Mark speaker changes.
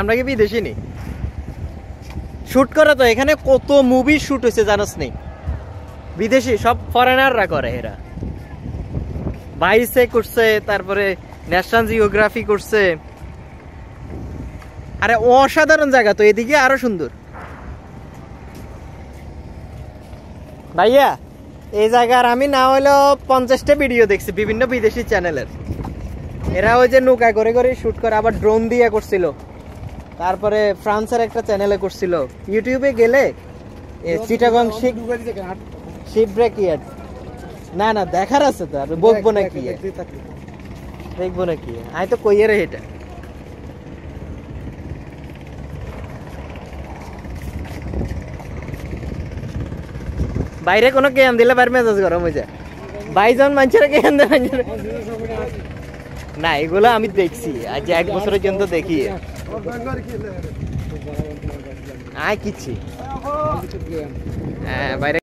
Speaker 1: আমরা কি বিদেশি নি শুট করে তো এখানে কত মুভি শুট হয়েছে জানোস নি বিদেশি সব ফরেনাররা করে এরা ভাইসে করছে তারপরে ন্যাশনাল জিওগ্রাফি করছে আরে অসাধারণ জায়গা তো এদিকে আরো সুন্দর ভাইয়া এই জায়গার আমি না হলেও 50টা ভিডিও দেখছি বিভিন্ন বিদেশি চ্যানেলের এরা ওই যে নৌকা করে করে শুট করে আবার ড্রোন দিয়ে করছিল তারপরে ফ্রান্সের একটা চ্যানেলে করছিল ইউটিউবে গেলে চিটাগং শিপব্রেক ইয়ার্ড না না দেখার আছে তো আর বকবো নাকি দেখবো নাকি আমি তো কইয়ে রে এটা বাইরে কোনো গেম দিলে বাইরে মেজাজ গরম হয়ে যায় বাইজন মানুষের গেম দেয় না এগুলো আমি দেখছি আজ 1 বছরের জন্য দেখি আয় কিচ্ছি হ্যাঁ বাইরে